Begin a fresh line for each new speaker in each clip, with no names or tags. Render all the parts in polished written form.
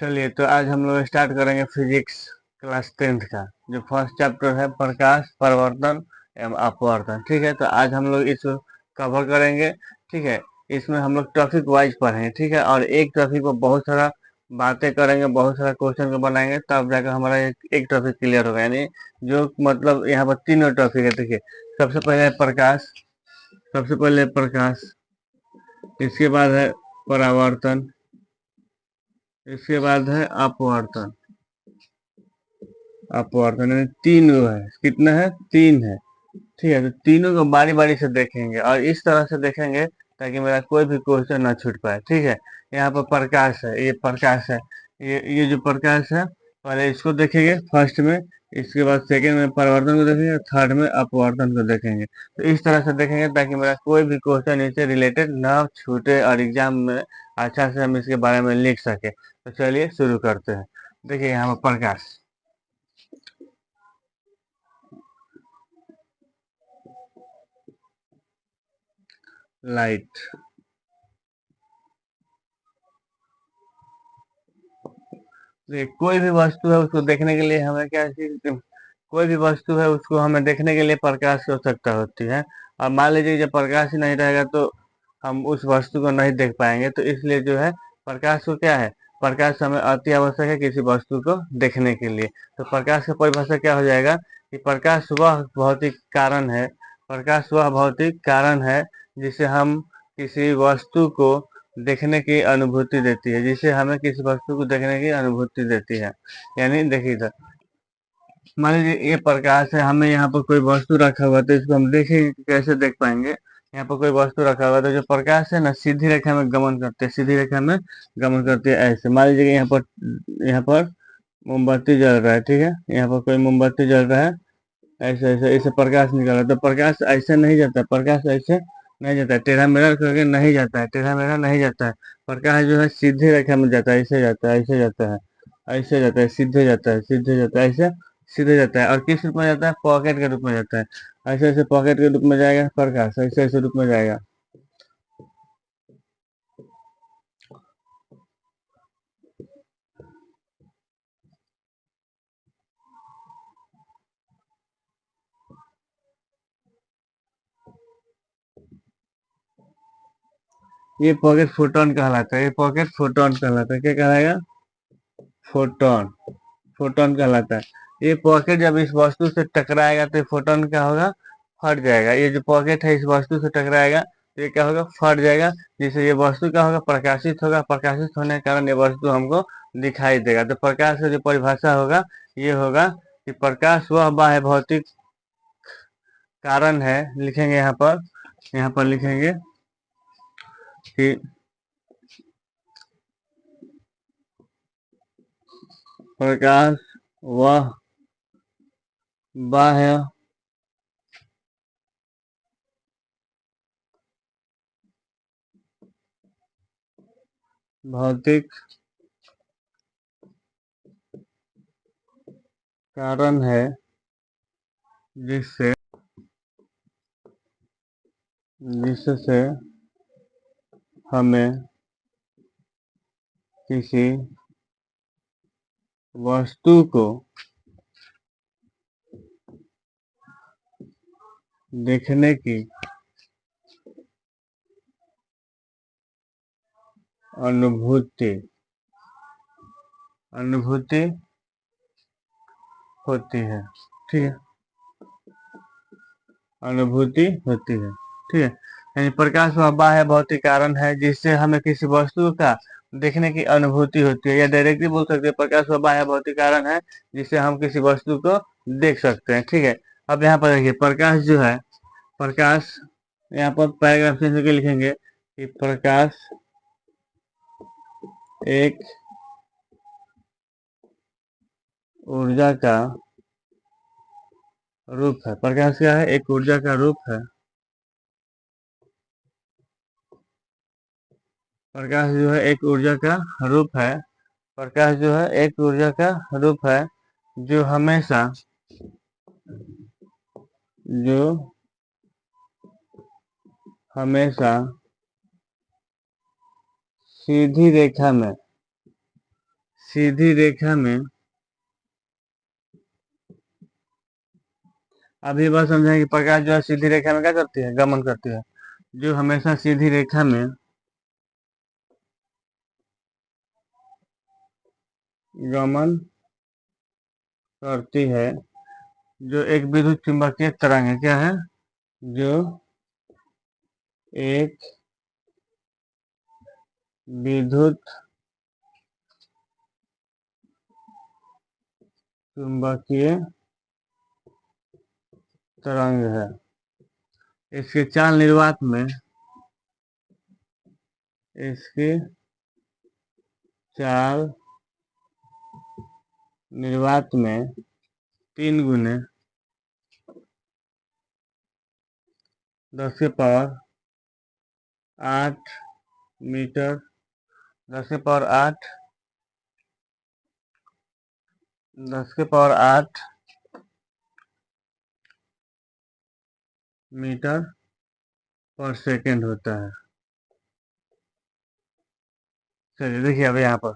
चलिए, तो आज हम लोग स्टार्ट करेंगे फिजिक्स क्लास 10th का। जो फर्स्ट चैप्टर है प्रकाश, परावर्तन एवं अपवर्तन। ठीक है, तो आज हम लोग इसको कवर करेंगे। ठीक है, इसमें हम लोग टॉपिक वाइज पढ़ेंगे। ठीक है, और एक टॉपिक को बहुत सारा बातें करेंगे, बहुत सारा क्वेश्चन को बनाएंगे, तब जाकर हमारा एक टॉपिक क्लियर होगा। यानी जो मतलब यहाँ पर तीनों टॉपिक है। देखिए, सबसे पहले है प्रकाश, सबसे पहले प्रकाश, इसके बाद है परावर्तन, इसके बाद है अपवर्तन। अपवर्तन यानी तीन वो है, कितना है, तीन है। ठीक है, तो तीनों को बारी बारी से देखेंगे और इस तरह से देखेंगे ताकि मेरा कोई भी क्वेश्चन ना छूट पाए। ठीक है, यहाँ पर प्रकाश है, ये प्रकाश है, ये जो प्रकाश है, पहले इसको देखेंगे फर्स्ट में, इसके बाद सेकंड में परावर्तन को देखेंगे, थर्ड में अपवर्तन को देखेंगे। तो इस तरह से देखेंगे ताकि मेरा कोई भी क्वेश्चन इससे रिलेटेड ना छूटे और एग्जाम में अच्छा से हम इसके बारे में लिख सके। तो चलिए शुरू करते हैं। देखिए यहाँ पर प्रकाश, लाइट। देखिए, कोई भी वस्तु है उसको देखने के लिए हमें क्या चाहिए, कोई भी वस्तु है उसको हमें देखने के लिए प्रकाश की आवश्यकता होती है। और मान लीजिए जब प्रकाश ही नहीं रहेगा तो हम उस वस्तु को नहीं देख पाएंगे। तो इसलिए जो है प्रकाश को क्या है, प्रकाश हमें अति आवश्यक है किसी वस्तु को देखने के लिए। तो प्रकाश का परिभाषा क्या हो जाएगा कि प्रकाश वह भौतिक कारण है, प्रकाश वह भौतिक कारण है जिसे हम किसी वस्तु को देखने की अनुभूति देती है, जिसे हमें किसी वस्तु को देखने की अनुभूति देती है। यानी देखिए इधर, मान लीजिए ये प्रकाश है, हमें यहाँ पर कोई वस्तु रखा हुआ है, तो इसको हम देखेंगे कि कैसे देख पाएंगे। यहाँ पर कोई वस्तु रखा हुआ है तो जो प्रकाश है ना सीधी रेखा में गमन करते हैं, सीधी रेखा में गमन करती है। ऐसे मान लीजिए कि यहाँ पर मोमबत्ती जल रहा है। ठीक है, यहाँ पर कोई मोमबत्ती जल रहा है, ऐसे ऐसे ऐसे प्रकाश निकल रहा है। तो प्रकाश ऐसे नहीं जाता, प्रकाश ऐसे नहीं जाता है, टेढ़ा मेढ़ा करके नहीं जाता है, टेढ़ा मेढ़ा नहीं जाता है। प्रकाश जो है सीधे रेखा में जाता है, ऐसे जाता है, ऐसे जाता है, ऐसे जाता है, सीधे जाता है, सीधे जाता है, ऐसे सीधे जाता है। और किस रूप में जाता है, पॉकेट के रूप में जाता है। ऐसे ऐसे पॉकेट के रूप में जाएगा प्रकाश, ऐसे ऐसे रूप में जाएगा। ये पॉकेट फोटोन कहलाता है, ये पॉकेट फोटोन कहलाता है। क्या कहलाएगा, फोटोन, फोटोन कहलाता है। ये पॉकेट जब इस वस्तु से टकराएगा तो ये फोटोन क्या होगा, फट जाएगा। ये जो पॉकेट है इस वस्तु से टकराएगा तो ये क्या होगा, फट जाएगा, जिससे ये वस्तु क्या होगा, प्रकाशित होगा। प्रकाशित होने के कारण ये वस्तु हमको दिखाई देगा। तो प्रकाश का जो परिभाषा होगा ये होगा कि प्रकाश वह बाह्य भौतिक कारण है, लिखेंगे यहाँ पर, यहाँ पर लिखेंगे कि प्रकाश वह बाह्य भौतिक कारण है जिससे जिससे हमें किसी वस्तु को देखने की अनुभूति अनुभूति होती है। ठीक है, अनुभूति होती है। ठीक है, यानी प्रकाश वह बाह्य भौतिक कारण है जिससे हमें किसी वस्तु का देखने की अनुभूति होती है, या डायरेक्टली बोल सकते हैं प्रकाश वह बाह्य भौतिक कारण है जिससे हम किसी वस्तु को देख सकते हैं। ठीक है, अब यहाँ पर देखिए प्रकाश जो है, प्रकाश, यहाँ पर पैराग्राफ चेंज करके लिखेंगे कि प्रकाश एक ऊर्जा का रूप है। प्रकाश क्या है, एक ऊर्जा का रूप है। प्रकाश जो है एक ऊर्जा का रूप है। प्रकाश जो है एक ऊर्जा का रूप है जो हमेशा, जो हमेशा सीधी रेखा में, सीधी रेखा में, अभी बात समझाएं कि प्रकाश जो है सीधी रेखा में क्या करती है, गमन करती है। जो हमेशा सीधी रेखा में गमन करती है, जो एक विद्युत चुंबकीय तरंग है, क्या है, जो एक विद्युत चुंबकीय तरंग है। इसके चाल निर्वात में, इसके चाल निर्वात में 3 × 10⁸ मीटर, 10⁸ 10⁸ मीटर पर सेकेंड होता है। चलिए देखिए अब यहाँ पर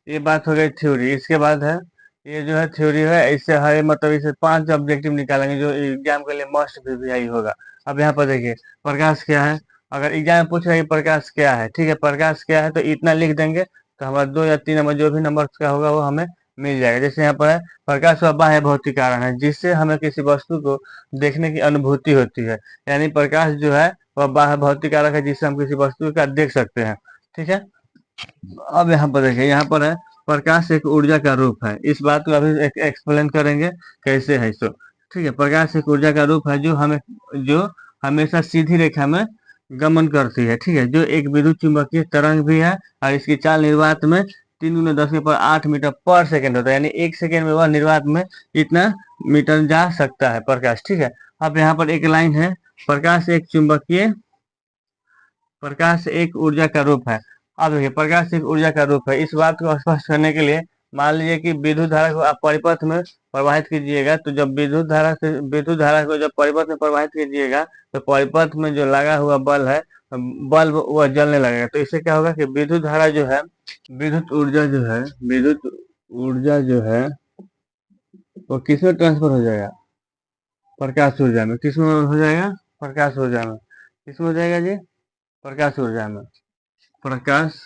ये बात हो गई थ्योरी। इसके बाद है ये जो है थ्योरी है, इससे हर मतलब इसे 5 ऑब्जेक्टिव निकालेंगे जो एग्जाम के लिए मस्ट भी आई होगा। अब यहाँ पर देखिए प्रकाश क्या है, अगर एग्जाम में पूछ रहा है कि प्रकाश क्या है, ठीक है, प्रकाश क्या है तो इतना लिख देंगे तो हमारा 2 या 3 नंबर जो भी नंबर का होगा वो हमें मिल जाएगा। जैसे यहाँ पर है प्रकाश वह बाह्य भौतिक कारण है जिससे हमें किसी वस्तु को देखने की अनुभूति होती है। यानी प्रकाश जो है वह बाह्य भौतिक कारक है जिससे हम किसी वस्तु का देख सकते हैं, ठीक है। अब यहाँ पर देखिए, यहाँ पर है प्रकाश एक ऊर्जा का रूप है। इस बात को अभी एक्सप्लेन करेंगे कैसे है सो, ठीक है। प्रकाश एक ऊर्जा का रूप है जो हमेशा सीधी रेखा में गमन करती है, ठीक है, जो एक विद्युत चुंबकीय तरंग भी है और इसकी चाल निर्वात में 3 × 10⁸ मीटर पर सेकेंड होता है। यानी 1 सेकेंड में वह निर्वात में इतना मीटर जा सकता है प्रकाश, ठीक है। अब यहाँ पर एक लाइन है, प्रकाश एक ऊर्जा का रूप है। अब देखिए प्रकाश एक ऊर्जा का रूप है, इस बात को स्पष्ट करने के लिए मान लीजिए कि विद्युत धारा को आप परिपथ में प्रवाहित कीजिएगा, तो जब विद्युत धारा को जब परिपथ में प्रवाहित कीजिएगा तो परिपथ में जो लगा हुआ बल्ब वह जलने लगेगा। तो इससे क्या होगा कि विद्युत धारा जो है, विद्युत ऊर्जा जो है विद्युत ऊर्जा जो है वो किसमें ट्रांसफर हो जाएगा, प्रकाश ऊर्जा में। किसमें हो जाएगा, प्रकाश ऊर्जा में। किसमें हो जाएगा जी, प्रकाश ऊर्जा में। प्रकाश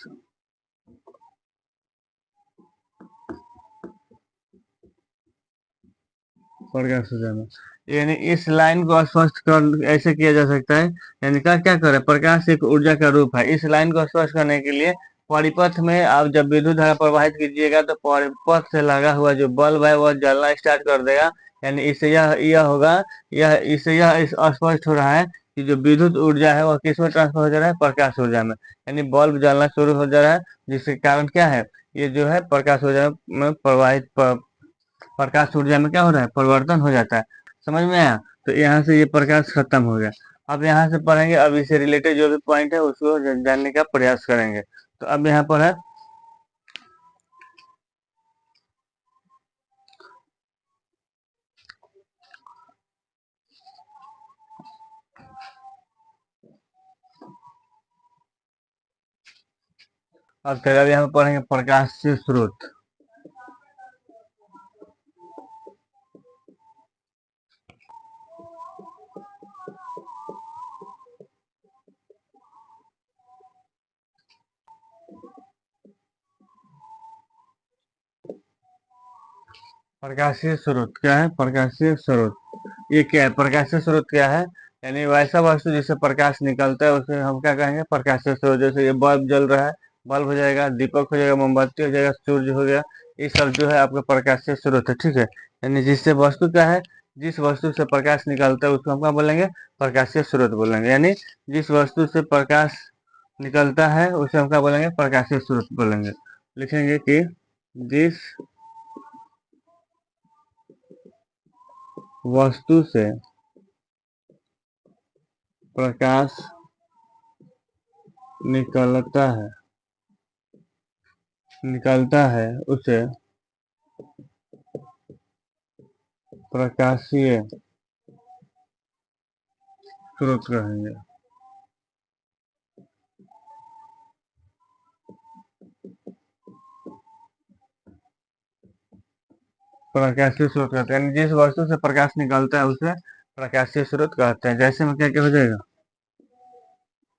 प्रकाश ऊर्जा में, यानी इस लाइन को स्पष्ट कर ऐसे किया जा सकता है। यानी क्या करें, प्रकाश एक ऊर्जा का रूप है, इस लाइन को स्पष्ट करने के लिए परिपथ में आप जब विद्युत धारा प्रवाहित कीजिएगा तो परिपथ से लगा हुआ जो बल्ब है वह जलना स्टार्ट कर देगा। यानी इससे यह होगा, इससे यह स्पष्ट हो रहा है कि जो विद्युत ऊर्जा है वह किस में ट्रांसफर हो जा रहा है, प्रकाश ऊर्जा में। यानी बल्ब जलना शुरू हो जा रहा है जिसके कारण क्या है, ये जो है प्रकाश ऊर्जा में प्रकाश ऊर्जा में क्या हो रहा है, परिवर्तन हो जाता है। समझ में आया, तो यहाँ से ये प्रकाश खत्म हो गया। अब यहाँ से पढ़ेंगे, अब इससे रिलेटेड जो भी पॉइंट है उसको जानने का प्रयास करेंगे। तो अब यहाँ पर है अब फिर अब यहाँ पर पढ़ेंगे प्रकाश से स्रोत। प्रकाशीय स्रोत क्या है, प्रकाशीय स्रोत ये क्या है, प्रकाशीय स्रोत क्या है, यानी वैसा वस्तु जिससे प्रकाश निकलता है उसे हम क्या कहेंगे, प्रकाशीय स्रोत। जैसे ये बल्ब जल रहा है, बल्ब हो जाएगा, दीपक हो जाएगा, मोमबत्ती हो जाएगा, सूर्य हो गया, ये सब जो है आपका प्रकाशीय स्रोत है, ठीक है। यानी जिससे वस्तु क्या है, जिस वस्तु से प्रकाश निकलता है उसको हम क्या बोलेंगे, प्रकाशीय स्रोत बोलेंगे। यानी जिस वस्तु से प्रकाश निकलता है उसे हम क्या बोलेंगे, प्रकाशीय स्रोत बोलेंगे। लिखेंगे कि जिस वस्तु से प्रकाश निकलता है उसे प्रकाशीय स्रोत कहेंगे। प्रकाशीय स्रोत कहते हैं, यानी जिस वस्तु से प्रकाश निकलता है उसे प्रकाशीय स्रोत कहते हैं। जैसे में क्या क्या हो जाएगा,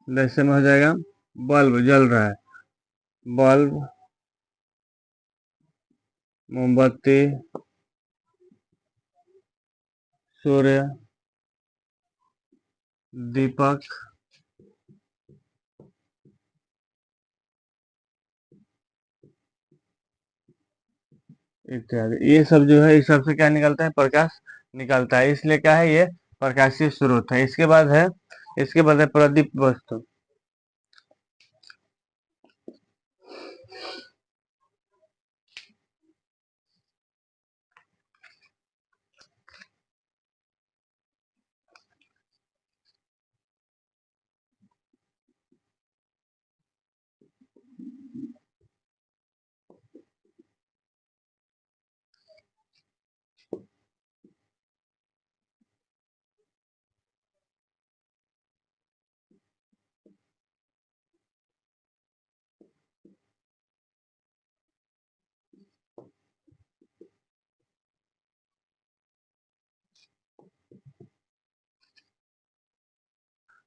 जैसे में हो जाएगा बल्ब जल रहा है, बल्ब, मोमबत्ती, सूर्य, दीपक, इत्यादि। ये सब जो है, इस सब से क्या निकलता है, प्रकाश निकलता है, इसलिए क्या है, ये प्रकाशीय स्रोत है। इसके बाद है प्रदीप्त वस्तु।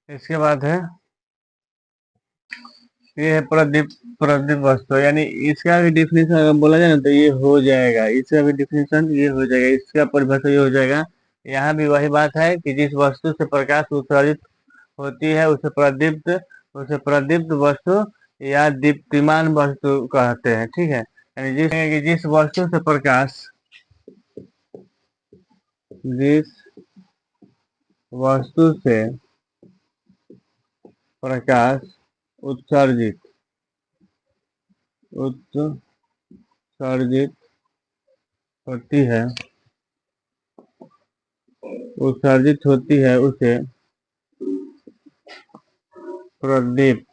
इसके बाद है, ये है प्रदीप वस्तु, यानी इसका भी डिफिनेशन अगर बोला जाए ना तो ये हो जाएगा, इसका भी डिफिनेशन ये हो जाएगा, इसका परिभाषा ये हो जाएगा। यहाँ भी वही बात है कि जिस वस्तु से प्रकाश उत्सर्जित होती है उसे प्रदीप्त वस्तु या दीप्तिमान वस्तु कहते हैं। ठीक है, यानी जिस वस्तु से प्रकाश, जिस वस्तु से प्रकाश उत्सर्जित उत्सर्जित होती है, उसे प्रदीप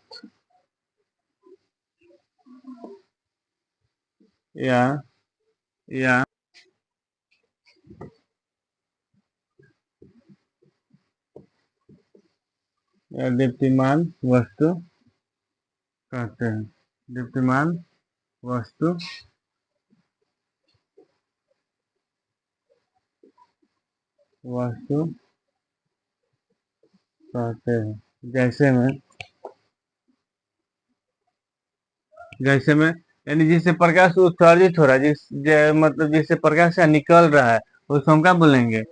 या या दीप्तिमान वस्तु कहते हैं। दीप्तिमान वस्तु वस्तु कहते हैं। जैसे में यानी जिससे प्रकाश उत्सर्जित हो रहा है, मतलब जिससे प्रकाश या निकल रहा है, उसको हम क्या बोलेंगे,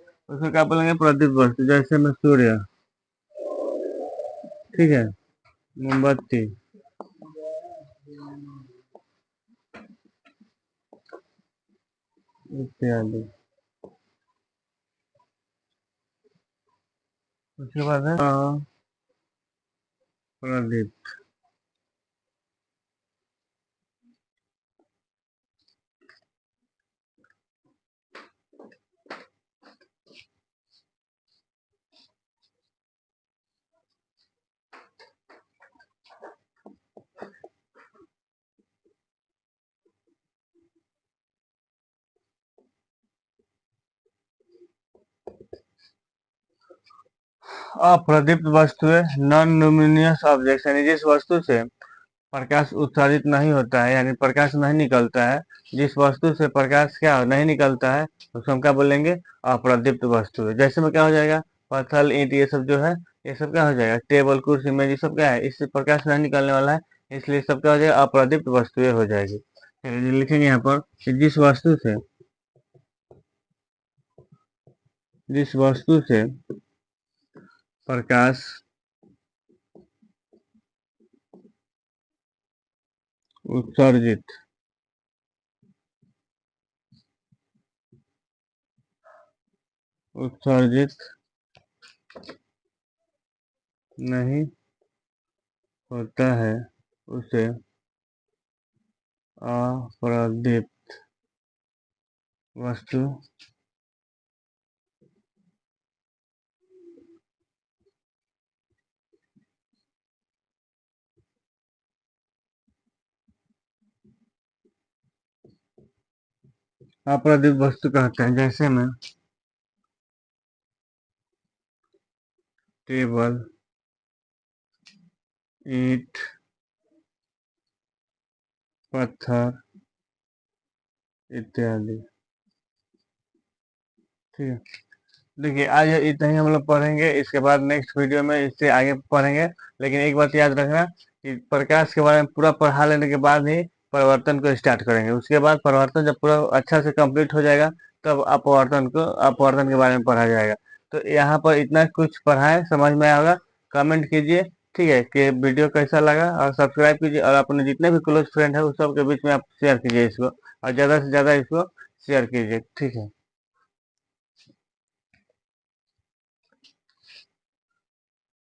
प्रदीप वस्तु। जैसे में सूर्य, ठीक है, मोमबत्ती, इत्यादि। उसके बाद है प्रदीप। अप्रदीप्त वस्तुएं, नॉन लुमिनियस ऑब्जेक्ट, यानी जिस वस्तु से प्रकाश उत्सर्जित नहीं होता है, यानी प्रकाश नहीं निकलता है, जिस वस्तु से प्रकाश क्या नहीं निकलता है, उसको हम क्या बोलेंगे, अप्रदीप्त वस्तु है। जैसे में क्या हो जाएगा, पत्थर, ईंट, ये सब जो है, ये सब क्या हो जाएगा, टेबल, कुर्सी, मेज, ये सब क्या है, इससे प्रकाश नहीं निकलने वाला है, इसलिए सब क्या हो जाएगा, अप्रदीप्त वस्तुएं हो जाएगी। चलिए लिखेंगे यहाँ पर कि जिस वस्तु से प्रकाश उत्सर्जित उत्सर्जित नहीं होता है, उसे अप्रदीप्त वस्तु अप्रदीप्त वस्तु कहते हैं। जैसे में टेबल, ईंट, पत्थर, इत्यादि। ठीक है। देखिए आज इतना ही हम लोग पढ़ेंगे, इसके बाद नेक्स्ट वीडियो में इससे आगे पढ़ेंगे। लेकिन एक बात याद रखना कि प्रकाश के बारे में पूरा पढ़ा लेने के बाद ही परिवर्तन को स्टार्ट करेंगे। उसके बाद परिवर्तन जब पूरा अच्छा से कंप्लीट हो जाएगा, तब अपवर्तन के बारे में पढ़ा जाएगा। तो यहाँ पर इतना कुछ पढ़ा है, समझ में आएगा। कमेंट कीजिए, ठीक है, कि वीडियो कैसा लगा, और सब्सक्राइब कीजिए, और अपने जितने भी क्लोज फ्रेंड है उस सब के बीच में आप शेयर कीजिए इसको, और ज़्यादा से ज़्यादा इसको शेयर कीजिए, ठीक है।